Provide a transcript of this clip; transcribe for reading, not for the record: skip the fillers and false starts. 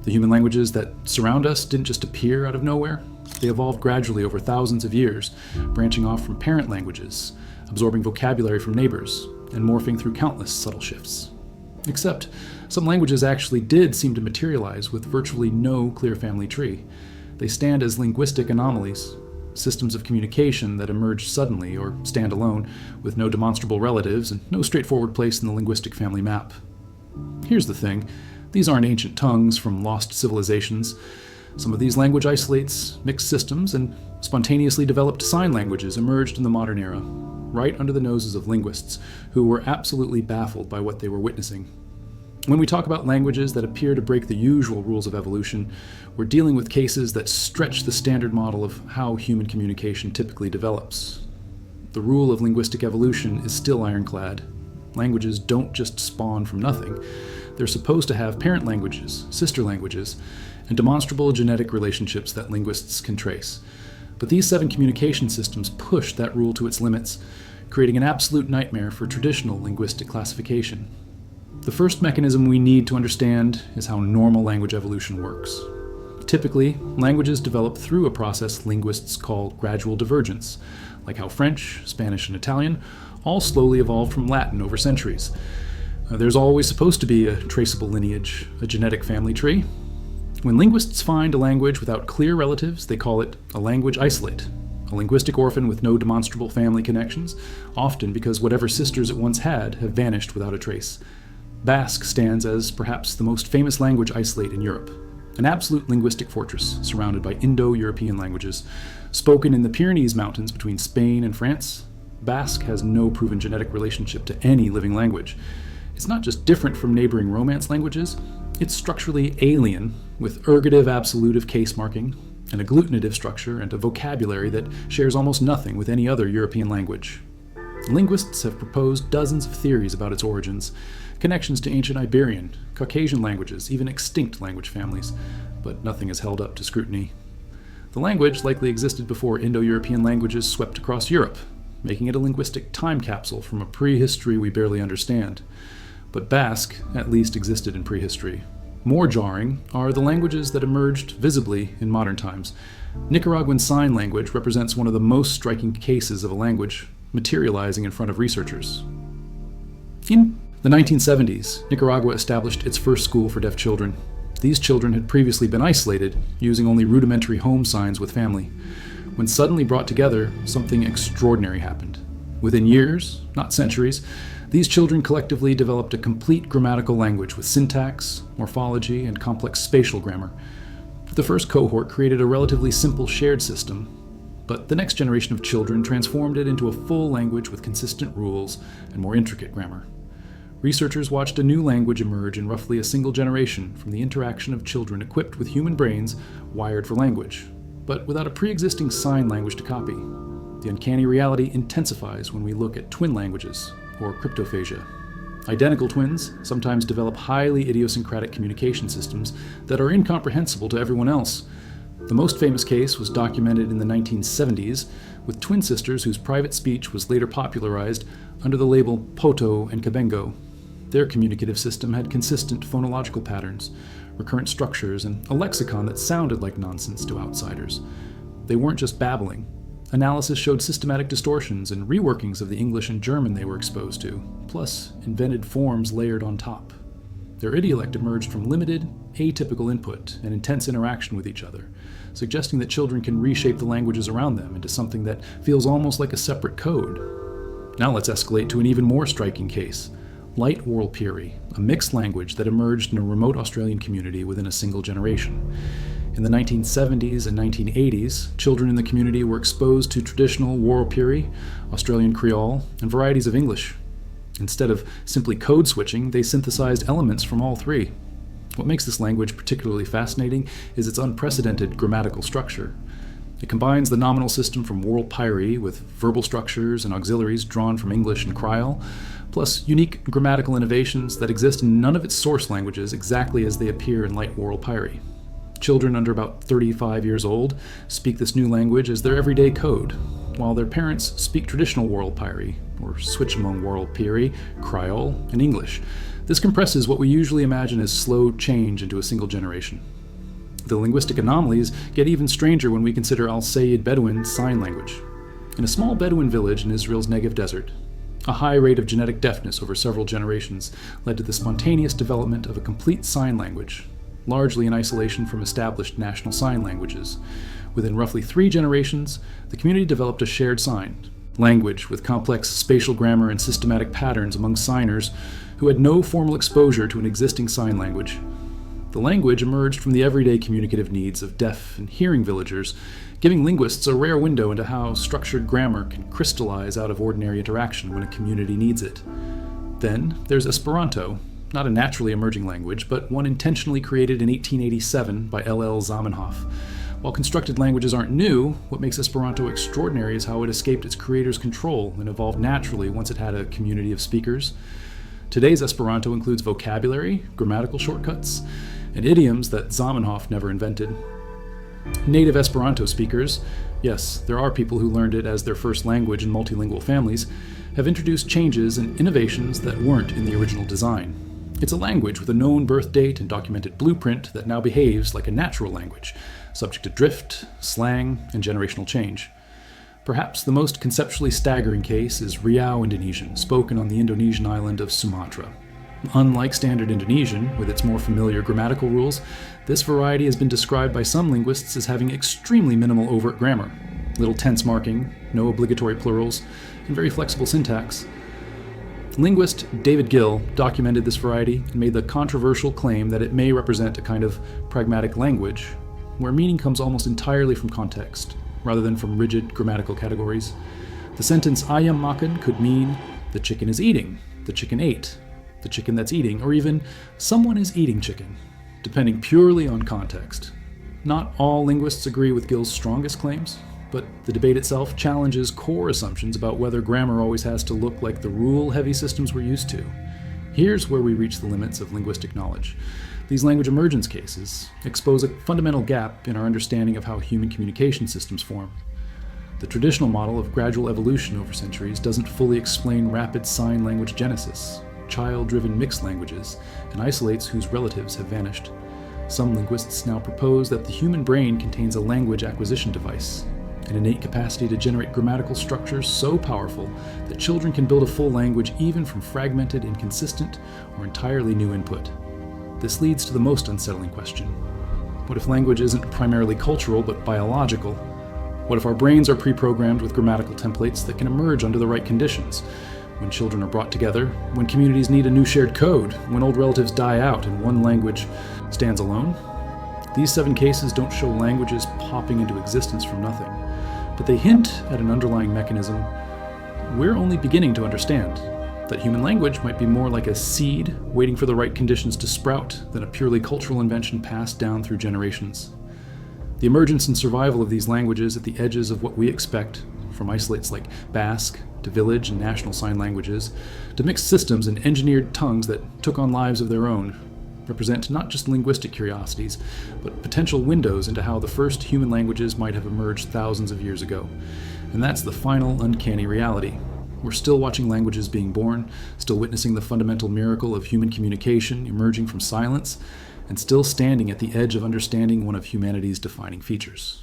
The human languages that surround us didn't just appear out of nowhere. They evolved gradually over thousands of years, branching off from parent languages, absorbing vocabulary from neighbors, and morphing through countless subtle shifts. Except, some languages actually did seem to materialize with virtually no clear family tree. They stand as linguistic anomalies, systems of communication that emerge suddenly or stand alone, with no demonstrable relatives and no straightforward place in the linguistic family map. Here's the thing, these aren't ancient tongues from lost civilizations. Some of these language isolates, mixed systems, and spontaneously developed sign languages emerged in the modern era, right under the noses of linguists who were absolutely baffled by what they were witnessing. When we talk about languages that appear to break the usual rules of evolution, we're dealing with cases that stretch the standard model of how human communication typically develops. The rule of linguistic evolution is still ironclad. Languages don't just spawn from nothing. They're supposed to have parent languages, sister languages, and demonstrable genetic relationships that linguists can trace. But these 7 communication systems push that rule to its limits, creating an absolute nightmare for traditional linguistic classification. The first mechanism we need to understand is how normal language evolution works. Typically, languages develop through a process linguists call gradual divergence, like how French, Spanish, and Italian all slowly evolved from Latin over centuries. There's always supposed to be a traceable lineage, a genetic family tree. When linguists find a language without clear relatives, they call it a language isolate, a linguistic orphan with no demonstrable family connections, often because whatever sisters it once had have vanished without a trace. Basque stands as perhaps the most famous language isolate in Europe, an absolute linguistic fortress surrounded by Indo-European languages. Spoken in the Pyrenees Mountains between Spain and France, Basque has no proven genetic relationship to any living language. It's not just different from neighboring Romance languages, it's structurally alien, with ergative absolutive case marking, an agglutinative structure, and a vocabulary that shares almost nothing with any other European language. Linguists have proposed dozens of theories about its origins, connections to ancient Iberian, Caucasian languages, even extinct language families, but nothing is held up to scrutiny. The language likely existed before Indo-European languages swept across Europe, making it a linguistic time capsule from a prehistory we barely understand. But Basque at least existed in prehistory. More jarring are the languages that emerged visibly in modern times. Nicaraguan Sign Language represents one of the most striking cases of a language materializing in front of researchers. In the 1970s, Nicaragua established its first school for deaf children. These children had previously been isolated, using only rudimentary home signs with family. When suddenly brought together, something extraordinary happened. Within years, not centuries, these children collectively developed a complete grammatical language with syntax, morphology, and complex spatial grammar. The first cohort created a relatively simple shared system, but the next generation of children transformed it into a full language with consistent rules and more intricate grammar. Researchers watched a new language emerge in roughly a single generation from the interaction of children equipped with human brains wired for language, but without a pre-existing sign language to copy. The uncanny reality intensifies when we look at twin languages, or cryptophagia. Identical twins sometimes develop highly idiosyncratic communication systems that are incomprehensible to everyone else. The most famous case was documented in the 1970s, with twin sisters whose private speech was later popularized under the label Poto and Cabengo. Their communicative system had consistent phonological patterns, recurrent structures, and a lexicon that sounded like nonsense to outsiders. They weren't just babbling. Analysis showed systematic distortions and reworkings of the English and German they were exposed to, plus invented forms layered on top. Their idiolect emerged from limited, atypical input and intense interaction with each other, suggesting that children can reshape the languages around them into something that feels almost like a separate code. Now let's escalate to an even more striking case: Light Warlpiri, a mixed language that emerged in a remote Australian community within a single generation. In the 1970s and 1980s, children in the community were exposed to traditional Warlpiri, Australian Creole, and varieties of English. Instead of simply code switching, they synthesized elements from all three. What makes this language particularly fascinating is its unprecedented grammatical structure. It combines the nominal system from Warlpiri with verbal structures and auxiliaries drawn from English and Creole, plus unique grammatical innovations that exist in none of its source languages exactly as they appear in Light Warlpiri. Children under about 35 years old speak this new language as their everyday code, while their parents speak traditional Warlpiri, or switch among Warlpiri, Creole, and English. This compresses what we usually imagine as slow change into a single generation. The linguistic anomalies get even stranger when we consider Al Sayed Bedouin Sign Language. In a small Bedouin village in Israel's Negev Desert, a high rate of genetic deafness over several generations led to the spontaneous development of a complete sign language, largely in isolation from established national sign languages. Within roughly 3 generations, the community developed a shared sign language with complex spatial grammar and systematic patterns among signers who had no formal exposure to an existing sign language. The language emerged from the everyday communicative needs of deaf and hearing villagers, giving linguists a rare window into how structured grammar can crystallize out of ordinary interaction when a community needs it. Then there's Esperanto, not a naturally emerging language, but one intentionally created in 1887 by L.L. Zamenhof. While constructed languages aren't new, what makes Esperanto extraordinary is how it escaped its creator's control and evolved naturally once it had a community of speakers. Today's Esperanto includes vocabulary, grammatical shortcuts, and idioms that Zamenhof never invented. Native Esperanto speakers, yes, there are people who learned it as their first language in multilingual families, have introduced changes and innovations that weren't in the original design. It's a language with a known birth date and documented blueprint that now behaves like a natural language, subject to drift, slang, and generational change. Perhaps the most conceptually staggering case is Riau Indonesian, spoken on the Indonesian island of Sumatra. Unlike Standard Indonesian, with its more familiar grammatical rules, this variety has been described by some linguists as having extremely minimal overt grammar, little tense marking, no obligatory plurals, and very flexible syntax. Linguist David Gill documented this variety and made the controversial claim that it may represent a kind of pragmatic language, where meaning comes almost entirely from context, rather than from rigid grammatical categories. The sentence ayam makan could mean the chicken is eating, the chicken ate, the chicken that's eating, or even someone is eating chicken, depending purely on context. Not all linguists agree with Gill's strongest claims, but the debate itself challenges core assumptions about whether grammar always has to look like the rule-heavy systems we're used to. Here's where we reach the limits of linguistic knowledge. These language emergence cases expose a fundamental gap in our understanding of how human communication systems form. The traditional model of gradual evolution over centuries doesn't fully explain rapid sign language genesis, child-driven mixed languages, and isolates whose relatives have vanished. Some linguists now propose that the human brain contains a language acquisition device, an innate capacity to generate grammatical structures so powerful that children can build a full language even from fragmented, inconsistent, or entirely new input. This leads to the most unsettling question. What if language isn't primarily cultural but biological? What if our brains are pre-programmed with grammatical templates that can emerge under the right conditions? When children are brought together, when communities need a new shared code, when old relatives die out and one language stands alone? These 7 cases don't show languages popping into existence from nothing, but they hint at an underlying mechanism we're only beginning to understand, that human language might be more like a seed waiting for the right conditions to sprout than a purely cultural invention passed down through generations. The emergence and survival of these languages at the edges of what we expect, from isolates like Basque to village and national sign languages, to mixed systems and engineered tongues that took on lives of their own, represent not just linguistic curiosities, but potential windows into how the first human languages might have emerged thousands of years ago. And that's the final uncanny reality. We're still watching languages being born, still witnessing the fundamental miracle of human communication emerging from silence, and still standing at the edge of understanding one of humanity's defining features.